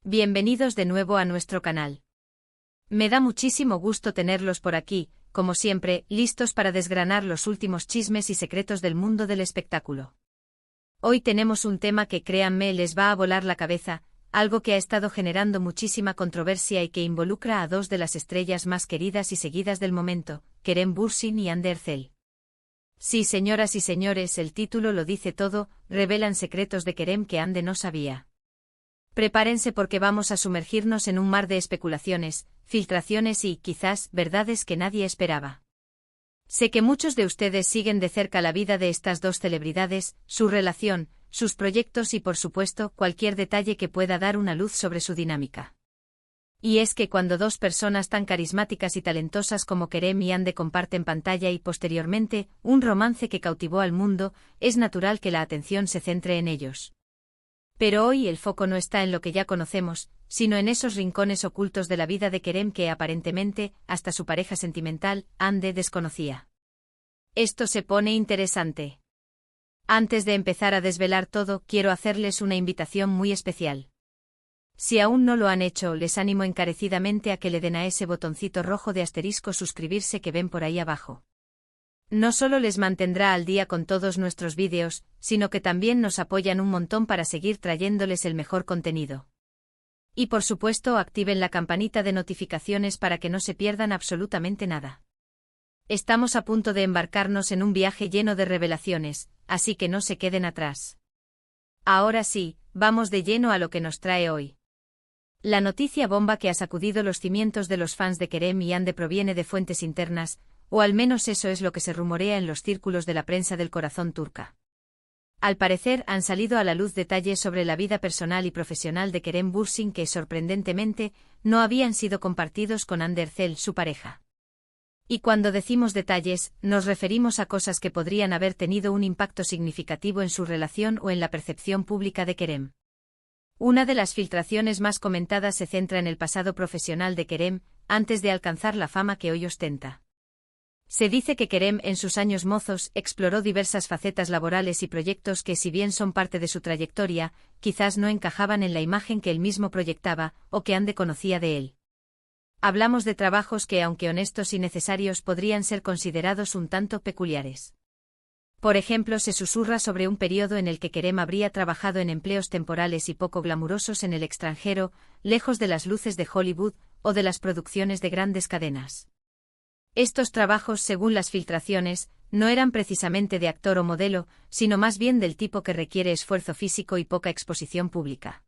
Bienvenidos de nuevo a nuestro canal. Me da muchísimo gusto tenerlos por aquí, como siempre, listos para desgranar los últimos chismes y secretos del mundo del espectáculo. Hoy tenemos un tema que, créanme, les va a volar la cabeza, algo que ha estado generando muchísima controversia y que involucra a dos de las estrellas más queridas y seguidas del momento, Kerem Bürsin y Hande Erçel. Sí, señoras y señores, el título lo dice todo, revelan secretos de Kerem que Hande no sabía. Prepárense porque vamos a sumergirnos en un mar de especulaciones, filtraciones y, quizás, verdades que nadie esperaba. Sé que muchos de ustedes siguen de cerca la vida de estas dos celebridades, su relación, sus proyectos y, por supuesto, cualquier detalle que pueda dar una luz sobre su dinámica. Y es que cuando dos personas tan carismáticas y talentosas como Kerem y Hande comparten pantalla y, posteriormente, un romance que cautivó al mundo, es natural que la atención se centre en ellos. Pero hoy el foco no está en lo que ya conocemos, sino en esos rincones ocultos de la vida de Kerem que aparentemente, hasta su pareja sentimental, Hande, desconocía. Esto se pone interesante. Antes de empezar a desvelar todo, quiero hacerles una invitación muy especial. Si aún no lo han hecho, les animo encarecidamente a que le den a ese botoncito rojo de asterisco suscribirse que ven por ahí abajo. No solo les mantendrá al día con todos nuestros vídeos, sino que también nos apoyan un montón para seguir trayéndoles el mejor contenido. Y por supuesto activen la campanita de notificaciones para que no se pierdan absolutamente nada. Estamos a punto de embarcarnos en un viaje lleno de revelaciones, así que no se queden atrás. Ahora sí, vamos de lleno a lo que nos trae hoy. La noticia bomba que ha sacudido los cimientos de los fans de Kerem y Hande proviene de fuentes internas, o al menos eso es lo que se rumorea en los círculos de la prensa del corazón turca. Al parecer han salido a la luz detalles sobre la vida personal y profesional de Kerem Bürsin que, sorprendentemente, no habían sido compartidos con Hande Erçel, su pareja. Y cuando decimos detalles, nos referimos a cosas que podrían haber tenido un impacto significativo en su relación o en la percepción pública de Kerem. Una de las filtraciones más comentadas se centra en el pasado profesional de Kerem, antes de alcanzar la fama que hoy ostenta. Se dice que Kerem en sus años mozos exploró diversas facetas laborales y proyectos que, si bien son parte de su trayectoria, quizás no encajaban en la imagen que él mismo proyectaba o que Hande conocía de él. Hablamos de trabajos que, aunque honestos y necesarios, podrían ser considerados un tanto peculiares. Por ejemplo, se susurra sobre un periodo en el que Kerem habría trabajado en empleos temporales y poco glamurosos en el extranjero, lejos de las luces de Hollywood o de las producciones de grandes cadenas. Estos trabajos, según las filtraciones, no eran precisamente de actor o modelo, sino más bien del tipo que requiere esfuerzo físico y poca exposición pública.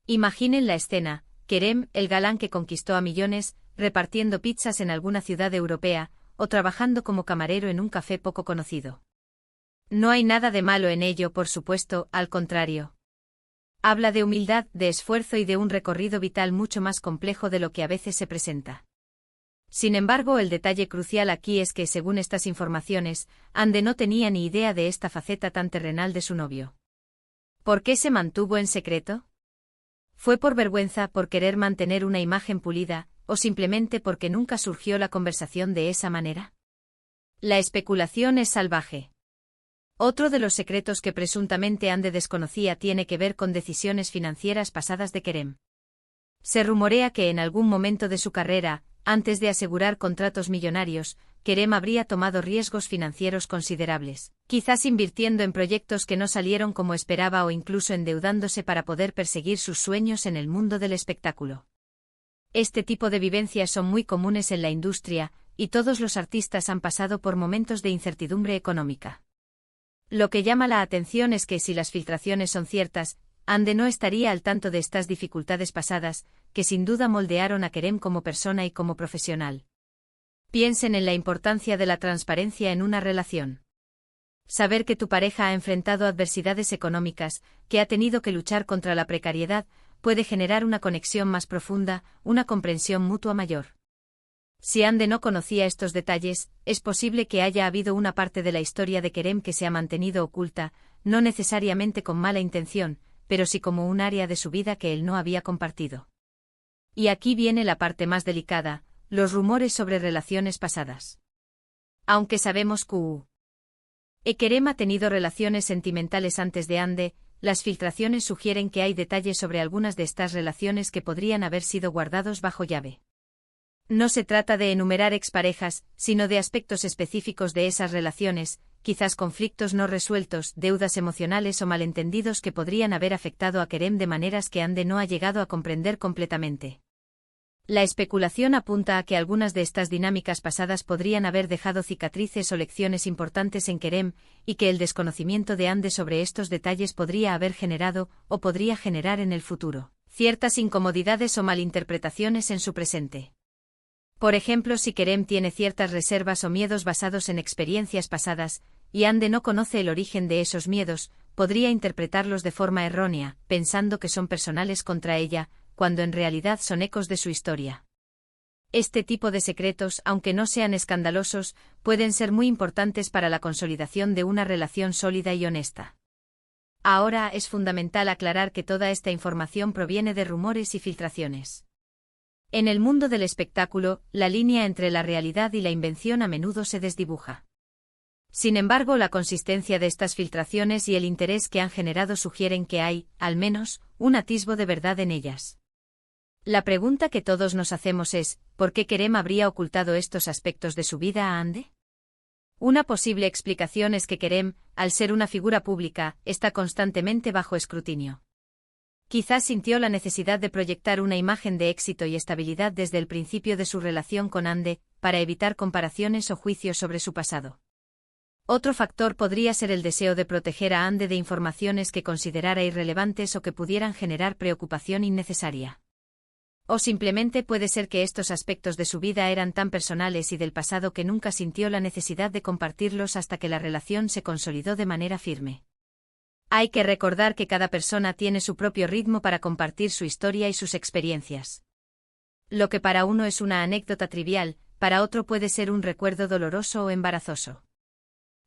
Imaginen la escena: Kerem, el galán que conquistó a millones, repartiendo pizzas en alguna ciudad europea, o trabajando como camarero en un café poco conocido. No hay nada de malo en ello, por supuesto, al contrario. Habla de humildad, de esfuerzo y de un recorrido vital mucho más complejo de lo que a veces se presenta. Sin embargo, el detalle crucial aquí es que, según estas informaciones, Hande no tenía ni idea de esta faceta tan terrenal de su novio. ¿Por qué se mantuvo en secreto? ¿Fue por vergüenza, por querer mantener una imagen pulida, o simplemente porque nunca surgió la conversación de esa manera? La especulación es salvaje. Otro de los secretos que presuntamente Hande desconocía tiene que ver con decisiones financieras pasadas de Kerem. Se rumorea que en algún momento de su carrera, antes de asegurar contratos millonarios, Kerem habría tomado riesgos financieros considerables, quizás invirtiendo en proyectos que no salieron como esperaba o incluso endeudándose para poder perseguir sus sueños en el mundo del espectáculo. Este tipo de vivencias son muy comunes en la industria, y todos los artistas han pasado por momentos de incertidumbre económica. Lo que llama la atención es que, si las filtraciones son ciertas, Hande no estaría al tanto de estas dificultades pasadas, que sin duda moldearon a Kerem como persona y como profesional. Piensen en la importancia de la transparencia en una relación. Saber que tu pareja ha enfrentado adversidades económicas, que ha tenido que luchar contra la precariedad, puede generar una conexión más profunda, una comprensión mutua mayor. Si Hande no conocía estos detalles, es posible que haya habido una parte de la historia de Kerem que se ha mantenido oculta, no necesariamente con mala intención, pero sí como un área de su vida que él no había compartido. Y aquí viene la parte más delicada: los rumores sobre relaciones pasadas. Aunque sabemos que Kerem ha tenido relaciones sentimentales antes de Hande, las filtraciones sugieren que hay detalles sobre algunas de estas relaciones que podrían haber sido guardados bajo llave. No se trata de enumerar exparejas, sino de aspectos específicos de esas relaciones, quizás conflictos no resueltos, deudas emocionales o malentendidos que podrían haber afectado a Kerem de maneras que Hande no ha llegado a comprender completamente. La especulación apunta a que algunas de estas dinámicas pasadas podrían haber dejado cicatrices o lecciones importantes en Kerem, y que el desconocimiento de Hande sobre estos detalles podría haber generado, o podría generar en el futuro, ciertas incomodidades o malinterpretaciones en su presente. Por ejemplo, si Kerem tiene ciertas reservas o miedos basados en experiencias pasadas, y Hande no conoce el origen de esos miedos, podría interpretarlos de forma errónea, pensando que son personales contra ella, cuando en realidad son ecos de su historia. Este tipo de secretos, aunque no sean escandalosos, pueden ser muy importantes para la consolidación de una relación sólida y honesta. Ahora es fundamental aclarar que toda esta información proviene de rumores y filtraciones. En el mundo del espectáculo, la línea entre la realidad y la invención a menudo se desdibuja. Sin embargo, la consistencia de estas filtraciones y el interés que han generado sugieren que hay, al menos, un atisbo de verdad en ellas. La pregunta que todos nos hacemos es, ¿por qué Kerem habría ocultado estos aspectos de su vida a Hande? Una posible explicación es que Kerem, al ser una figura pública, está constantemente bajo escrutinio. Quizás sintió la necesidad de proyectar una imagen de éxito y estabilidad desde el principio de su relación con Hande, para evitar comparaciones o juicios sobre su pasado. Otro factor podría ser el deseo de proteger a Hande de informaciones que considerara irrelevantes o que pudieran generar preocupación innecesaria. O simplemente puede ser que estos aspectos de su vida eran tan personales y del pasado que nunca sintió la necesidad de compartirlos hasta que la relación se consolidó de manera firme. Hay que recordar que cada persona tiene su propio ritmo para compartir su historia y sus experiencias. Lo que para uno es una anécdota trivial, para otro puede ser un recuerdo doloroso o embarazoso.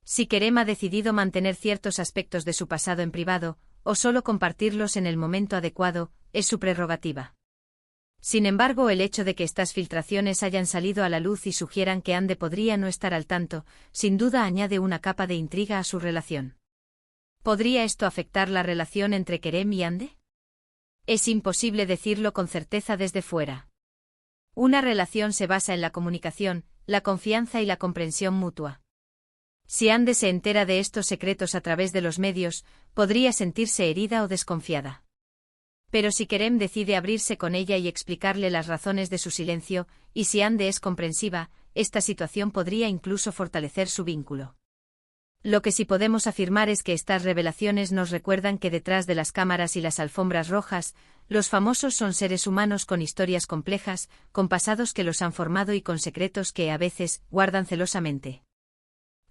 Si Kerem ha decidido mantener ciertos aspectos de su pasado en privado, o solo compartirlos en el momento adecuado, es su prerrogativa. Sin embargo, el hecho de que estas filtraciones hayan salido a la luz y sugieran que Hande podría no estar al tanto, sin duda añade una capa de intriga a su relación. ¿Podría esto afectar la relación entre Kerem y Hande? Es imposible decirlo con certeza desde fuera. Una relación se basa en la comunicación, la confianza y la comprensión mutua. Si Hande se entera de estos secretos a través de los medios, podría sentirse herida o desconfiada. Pero si Kerem decide abrirse con ella y explicarle las razones de su silencio, y si Hande es comprensiva, esta situación podría incluso fortalecer su vínculo. Lo que sí podemos afirmar es que estas revelaciones nos recuerdan que detrás de las cámaras y las alfombras rojas, los famosos son seres humanos con historias complejas, con pasados que los han formado y con secretos que, a veces, guardan celosamente.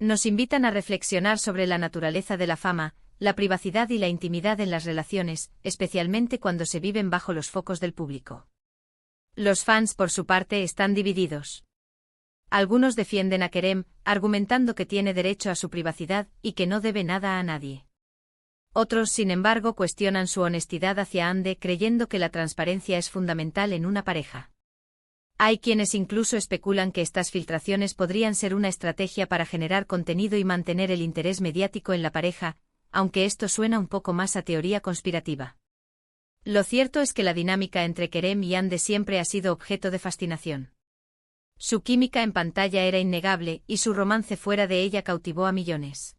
Nos invitan a reflexionar sobre la naturaleza de la fama, la privacidad y la intimidad en las relaciones, especialmente cuando se viven bajo los focos del público. Los fans, por su parte, están divididos. Algunos defienden a Kerem, argumentando que tiene derecho a su privacidad y que no debe nada a nadie. Otros, sin embargo, cuestionan su honestidad hacia Hande, creyendo que la transparencia es fundamental en una pareja. Hay quienes incluso especulan que estas filtraciones podrían ser una estrategia para generar contenido y mantener el interés mediático en la pareja, aunque esto suena un poco más a teoría conspirativa. Lo cierto es que la dinámica entre Kerem y Hande siempre ha sido objeto de fascinación. Su química en pantalla era innegable y su romance fuera de ella cautivó a millones.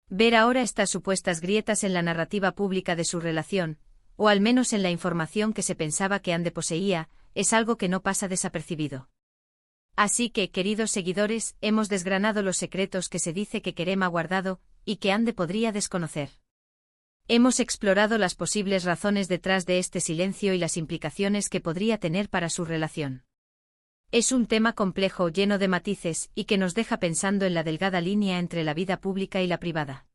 Ver ahora estas supuestas grietas en la narrativa pública de su relación, o al menos en la información que se pensaba que Hande poseía, es algo que no pasa desapercibido. Así que, queridos seguidores, hemos desgranado los secretos que se dice que Kerem ha guardado, y que Hande podría desconocer. Hemos explorado las posibles razones detrás de este silencio y las implicaciones que podría tener para su relación. Es un tema complejo, lleno de matices, y que nos deja pensando en la delgada línea entre la vida pública y la privada.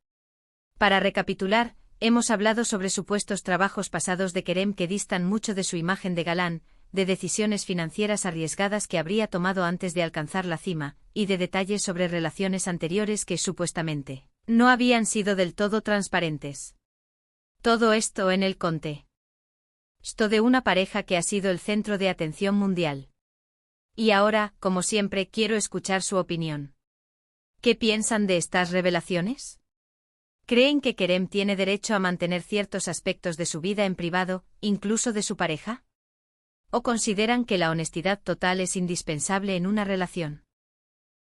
Para recapitular, hemos hablado sobre supuestos trabajos pasados de Kerem que distan mucho de su imagen de galán, de decisiones financieras arriesgadas que habría tomado antes de alcanzar la cima, y de detalles sobre relaciones anteriores que, supuestamente, no habían sido del todo transparentes. Todo esto en el contexto de una pareja que ha sido el centro de atención mundial. Y ahora, como siempre, quiero escuchar su opinión. ¿Qué piensan de estas revelaciones? ¿Creen que Kerem tiene derecho a mantener ciertos aspectos de su vida en privado, incluso de su pareja? ¿O consideran que la honestidad total es indispensable en una relación?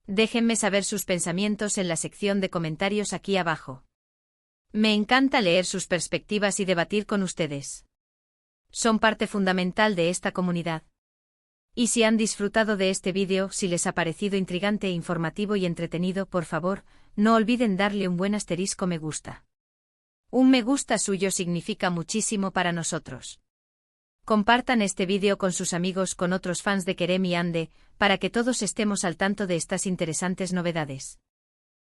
Déjenme saber sus pensamientos en la sección de comentarios aquí abajo. Me encanta leer sus perspectivas y debatir con ustedes. Son parte fundamental de esta comunidad. Y si han disfrutado de este vídeo, si les ha parecido intrigante, informativo y entretenido, por favor, no olviden darle un buen asterisco me gusta. Un me gusta suyo significa muchísimo para nosotros. Compartan este vídeo con sus amigos, con otros fans de Kerem y Hande, para que todos estemos al tanto de estas interesantes novedades.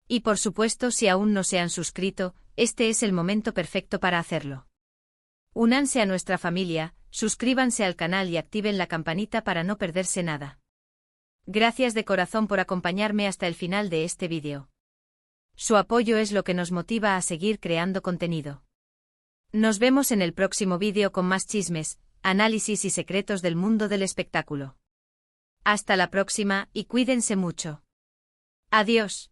Y por supuesto, si aún no se han suscrito, este es el momento perfecto para hacerlo. Únanse a nuestra familia, suscríbanse al canal y activen la campanita para no perderse nada. Gracias de corazón por acompañarme hasta el final de este vídeo. Su apoyo es lo que nos motiva a seguir creando contenido. Nos vemos en el próximo vídeo con más chismes, análisis y secretos del mundo del espectáculo. Hasta la próxima y cuídense mucho. Adiós.